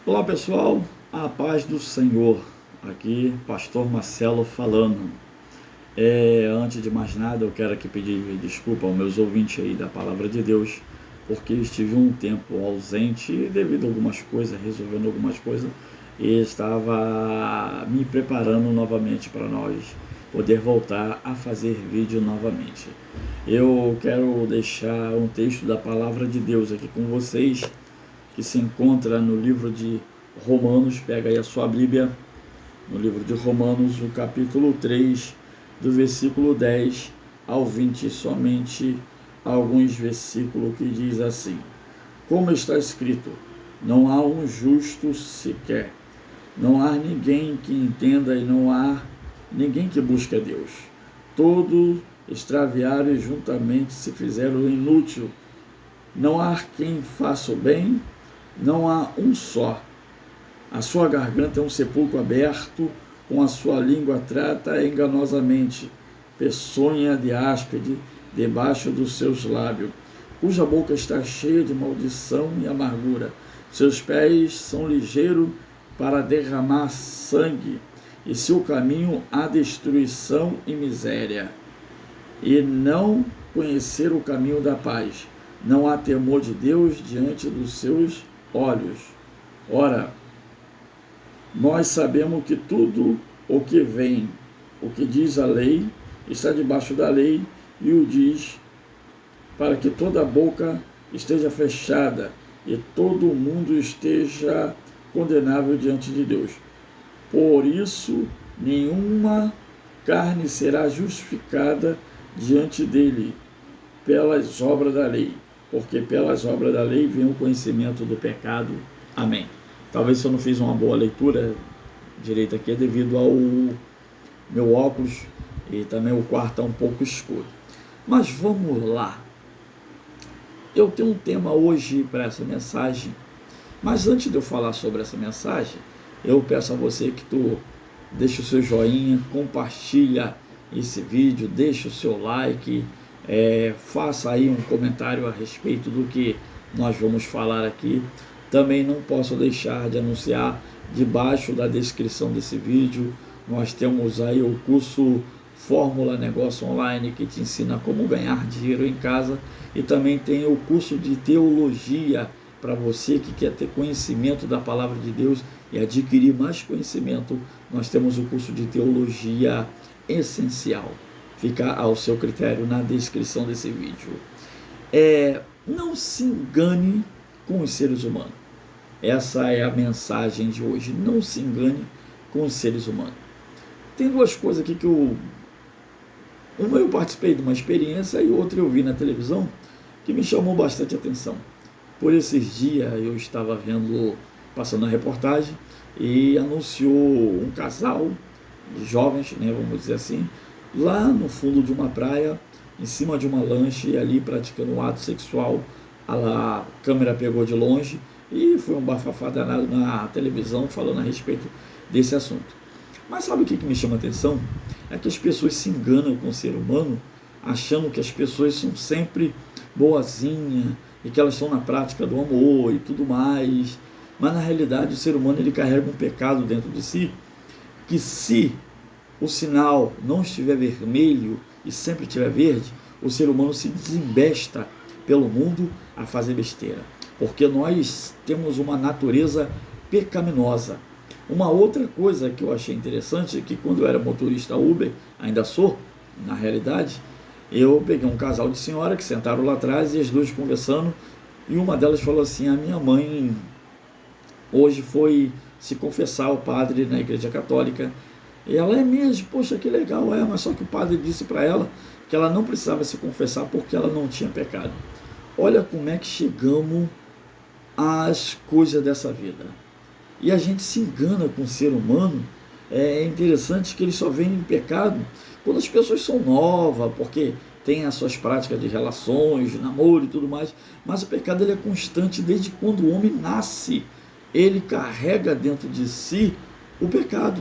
Olá pessoal, a paz do Senhor, aqui Pastor Marcelo falando. Antes de mais nada eu quero aqui pedir desculpa aos meus ouvintes aí da Palavra de Deus, porque estive um tempo ausente devido a algumas coisas, resolvendo algumas coisas, e estava me preparando novamente para nós poder voltar a fazer vídeo novamente. Eu quero deixar um texto da Palavra de Deus aqui com vocês, que se encontra no livro de Romanos. Pega aí a sua Bíblia, no livro de Romanos, o capítulo 3, do versículo 10 ao 20, somente alguns versículos que diz assim: como está escrito, não há um justo sequer, não há ninguém que entenda e não há ninguém que busque a Deus. Todos extraviaram e juntamente se fizeram inútil. Não há quem faça o bem, não há um só. A sua garganta é um sepulcro aberto, com a sua língua trata enganosamente, peçonha de áspide debaixo dos seus lábios, cuja boca está cheia de maldição e amargura. Seus pés são ligeiros para derramar sangue, e seu caminho há destruição e miséria. E não conhecer o caminho da paz. Não há temor de Deus diante dos seus olhos. Ora, nós sabemos que tudo o que vem, o que diz a lei, está debaixo da lei, e o diz para que toda a boca esteja fechada e todo o mundo esteja condenável diante de Deus. Por isso, nenhuma carne será justificada diante dele pelas obras da lei, porque pelas obras da lei vem o conhecimento do pecado. Amém. Talvez eu não fiz uma boa leitura direita aqui, é devido ao meu óculos e também o quarto está um pouco escuro. Mas vamos lá. Eu tenho um tema hoje para essa mensagem, mas antes de eu falar sobre essa mensagem, eu peço a você que tu deixe o seu joinha, compartilha esse vídeo, deixe o seu like, faça aí um comentário a respeito do que nós vamos falar aqui. Também não posso deixar de anunciar, debaixo da descrição desse vídeo, nós temos aí o curso Fórmula Negócio Online, que te ensina como ganhar dinheiro em casa, e também tem o curso de teologia, para você que quer ter conhecimento da Palavra de Deus e adquirir mais conhecimento. Nós temos o curso de teologia essencial, fica ao seu critério na descrição desse vídeo. Não se engane com os seres humanos. Essa é a mensagem de hoje. Não se engane com os seres humanos. Tem duas coisas aqui que uma eu participei de uma experiência e outra eu vi na televisão que me chamou bastante atenção. Por esses dias eu estava passando a reportagem, e anunciou um casal de jovens, vamos dizer assim, lá no fundo de uma praia, em cima de uma lancha, e ali praticando um ato sexual. A câmera pegou de longe e foi um bafafá danado na televisão falando a respeito desse assunto. Mas sabe o que me chama a atenção? É que as pessoas se enganam com o ser humano, achando que as pessoas são sempre boazinhas e que elas estão na prática do amor e tudo mais. Mas na realidade o ser humano, ele carrega um pecado dentro de si, que se o sinal não estiver vermelho e sempre estiver verde, o ser humano se desembesta pelo mundo a fazer besteira, porque nós temos uma natureza pecaminosa. Uma outra coisa que eu achei interessante é que quando eu era motorista Uber, ainda sou, na realidade, eu peguei um casal de senhora que sentaram lá atrás, e as duas conversando, e uma delas falou assim: a minha mãe hoje foi se confessar ao padre na igreja católica. E ela: é mesmo? Poxa, que legal. Mas só que o padre disse para ela que ela não precisava se confessar porque ela não tinha pecado. Olha como é que chegamos às coisas dessa vida. E a gente se engana com o ser humano. É interessante que ele só vem em pecado quando as pessoas são novas, porque tem as suas práticas de relações, de namoro e tudo mais. Mas o pecado, ele é constante desde quando o homem nasce. Ele carrega dentro de si o pecado.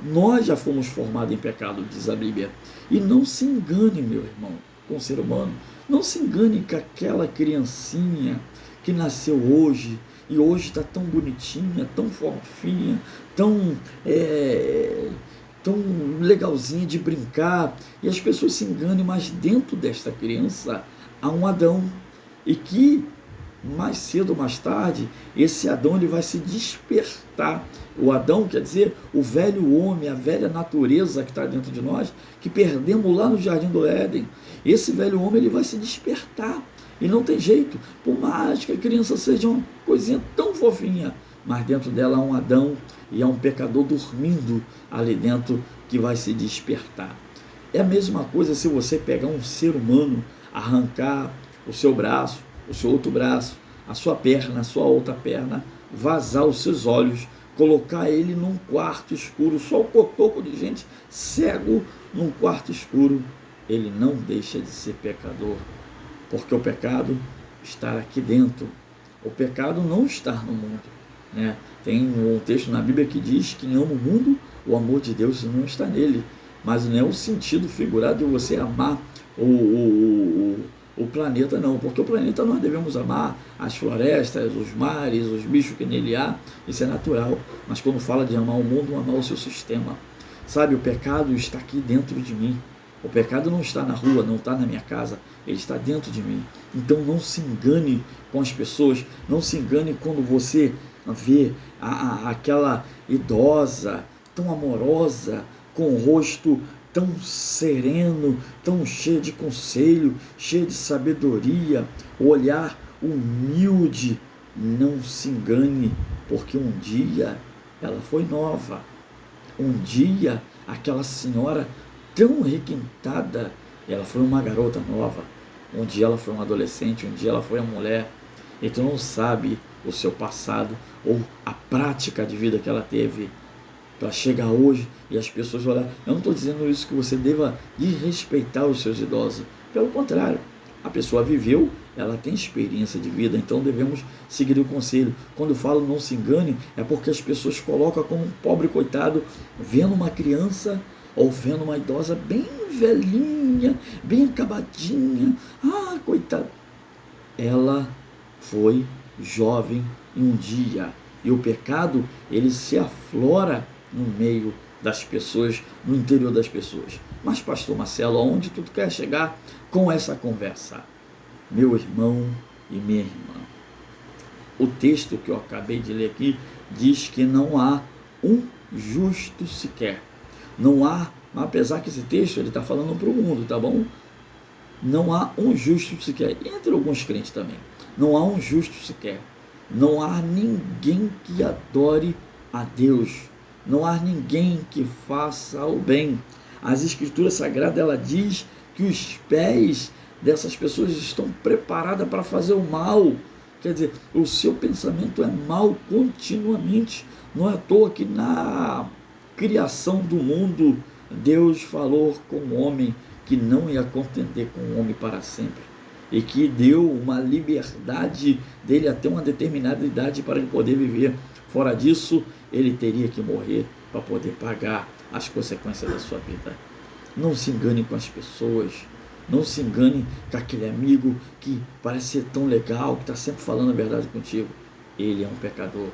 Nós já fomos formados em pecado, diz a Bíblia. E não se engane, meu irmão, com o ser humano. Não se engane com aquela criancinha que nasceu hoje e hoje está tão bonitinha, tão fofinha, tão, tão legalzinha de brincar, e as pessoas se enganam, mas dentro desta criança há um Adão, e que mais cedo ou mais tarde, esse Adão ele vai se despertar. O Adão quer dizer o velho homem, a velha natureza que está dentro de nós, que perdemos lá no Jardim do Éden. Esse velho homem ele vai se despertar, e não tem jeito, por mais que a criança seja uma coisinha tão fofinha, mas dentro dela há um Adão, e há um pecador dormindo ali dentro, que vai se despertar. É a mesma coisa se você pegar um ser humano, arrancar o seu braço, o seu outro braço, a sua perna, a sua outra perna, vazar os seus olhos, colocar ele num quarto escuro, só o cotoco de gente cego num quarto escuro, ele não deixa de ser pecador, porque o pecado está aqui dentro. O pecado não está no mundo, né? Tem um texto na Bíblia que diz que quem ama o mundo, o amor de Deus não está nele, mas não é o sentido figurado de você amar o planeta, não, porque o planeta nós devemos amar as florestas, os mares, os bichos que nele há, isso é natural, mas quando fala de amar o mundo, amar o seu sistema, sabe, o pecado está aqui dentro de mim, o pecado não está na rua, não está na minha casa, ele está dentro de mim. Então não se engane com as pessoas, não se engane quando você vê aquela idosa tão amorosa, com o rosto tão sereno, tão cheio de conselho, cheio de sabedoria, o olhar humilde. Não se engane, porque um dia ela foi nova, um dia aquela senhora tão requintada, ela foi uma garota nova, um dia ela foi uma adolescente, um dia ela foi uma mulher, e tu não sabe o seu passado, ou a prática de vida que ela teve, para chegar hoje e as pessoas olhar. Eu não estou dizendo isso que você deva desrespeitar os seus idosos, pelo contrário, a pessoa viveu, ela tem experiência de vida, então devemos seguir o conselho. Quando eu falo não se engane, é porque as pessoas colocam como um pobre coitado, vendo uma criança ou vendo uma idosa bem velhinha, bem acabadinha, coitada, ela foi jovem em um dia, e o pecado ele se aflora no meio das pessoas, no interior das pessoas. Mas pastor Marcelo, aonde tu quer chegar com essa conversa? Meu irmão e minha irmã, o texto que eu acabei de ler aqui diz que não há um justo sequer, não há, apesar que esse texto ele está falando para o mundo, tá bom? Não há um justo sequer, entre alguns crentes também, não há um justo sequer, não há ninguém que adore a Deus, não há ninguém que faça o bem. As Escrituras Sagradas, ela diz que os pés dessas pessoas estão preparadas para fazer o mal, quer dizer, o seu pensamento é mal continuamente. Não é à toa que na criação do mundo, Deus falou com o homem que não ia contender com o homem para sempre, e que deu uma liberdade dele até uma determinada idade para ele poder viver. Fora disso, ele teria que morrer para poder pagar as consequências da sua vida. Não se engane com as pessoas, não se engane com aquele amigo que parece ser tão legal, que está sempre falando a verdade contigo. Ele é um pecador,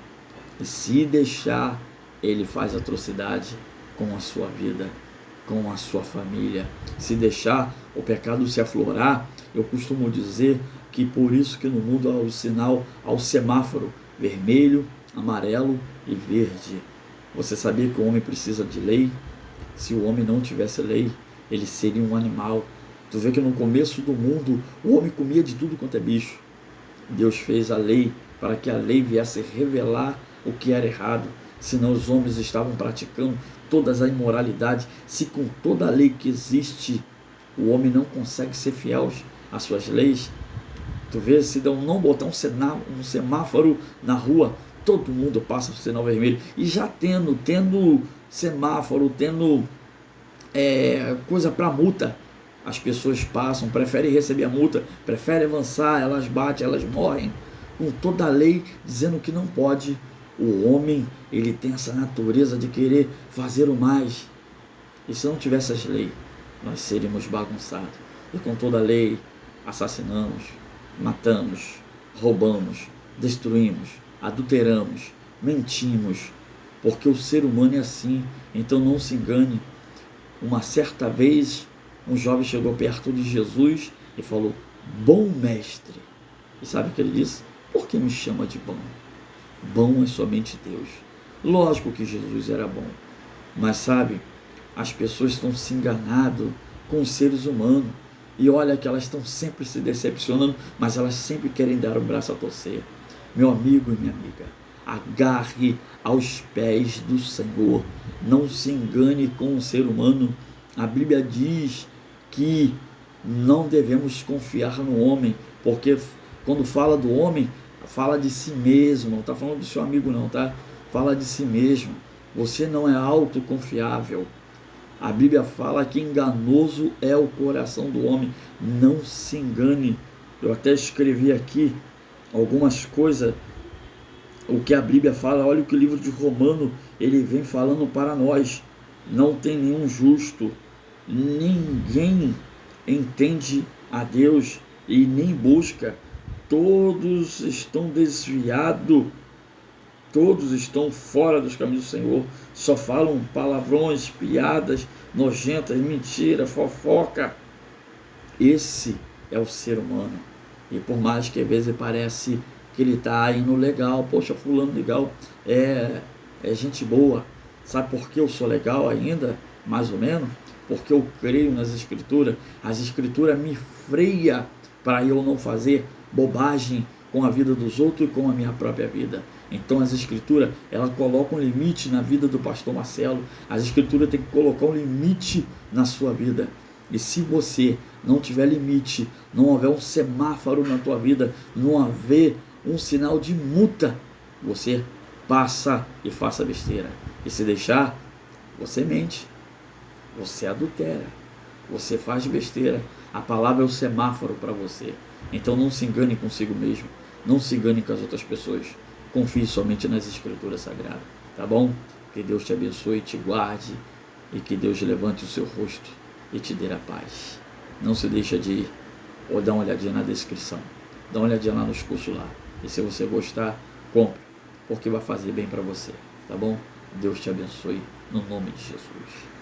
e se deixar, ele faz atrocidade com a sua vida, com a sua família. Se deixar o pecado se aflorar, eu costumo dizer que por isso que no mundo há o sinal, há o semáforo vermelho, amarelo e verde. Você sabia que o homem precisa de lei? Se o homem não tivesse lei, ele seria um animal. Tu vê que no começo do mundo o homem comia de tudo quanto é bicho. Deus fez a lei para que a lei viesse revelar o que era errado, senão os homens estavam praticando todas as imoralidades. Se com toda a lei que existe o homem não consegue ser fiel às suas leis, tu vê, se não botar um semáforo na rua, todo mundo passa o sinal vermelho, e já tendo semáforo, tendo coisa para multa, as pessoas passam, preferem receber a multa, preferem avançar, elas batem, elas morrem, com toda a lei dizendo que não pode. O homem, ele tem essa natureza de querer fazer o mais, e se não tivesse as leis, nós seríamos bagunçados, e com toda a lei assassinamos, matamos, roubamos, destruímos, adulteramos, mentimos, porque o ser humano é assim. Então não se engane. Uma certa vez, um jovem chegou perto de Jesus e falou: bom mestre. E sabe o que ele disse? Por que me chama de bom? Bom é somente Deus. Lógico que Jesus era bom, mas sabe, as pessoas estão se enganando com os seres humanos. E olha que elas estão sempre se decepcionando, mas elas sempre querem dar o braço a torcer. Meu amigo e minha amiga, agarre aos pés do Senhor. Não se engane com o ser humano. A Bíblia diz que não devemos confiar no homem, porque quando fala do homem, fala de si mesmo, não está falando do seu amigo não, tá? Fala de si mesmo. Você não é autoconfiável. A Bíblia fala que enganoso é o coração do homem. Não se engane. Eu até escrevi aqui algumas coisas, o que a Bíblia fala. Olha o que o livro de Romano ele vem falando para nós. Não tem nenhum justo, ninguém entende a Deus e nem busca. Todos estão desviados, todos estão fora dos caminhos do Senhor, só falam palavrões, piadas nojentas, mentira, fofoca. Esse é o ser humano. E por mais que às vezes parece que ele está indo legal, poxa, fulano legal, é gente boa. Sabe por que eu sou legal ainda? Mais ou menos? Porque eu creio nas Escrituras. As Escrituras me freia para eu não fazer bobagem com a vida dos outros e com a minha própria vida. Então as Escrituras, ela coloca um limite na vida do pastor Marcelo. As Escrituras tem que colocar um limite na sua vida. E se você não tiver limite, não houver um semáforo na tua vida, não haver um sinal de multa, você passa e faça besteira. E se deixar, você mente, você adultera, você faz besteira. A palavra é o semáforo para você. Então não se engane consigo mesmo, não se engane com as outras pessoas. Confie somente nas Escrituras Sagradas, tá bom? Que Deus te abençoe, te guarde e que Deus levante o seu rosto e te dê a paz. Não se deixa de ir ou dar uma olhadinha na descrição, dá uma olhadinha lá nos cursos lá. E se você gostar, compre, porque vai fazer bem para você, tá bom? Deus te abençoe no nome de Jesus.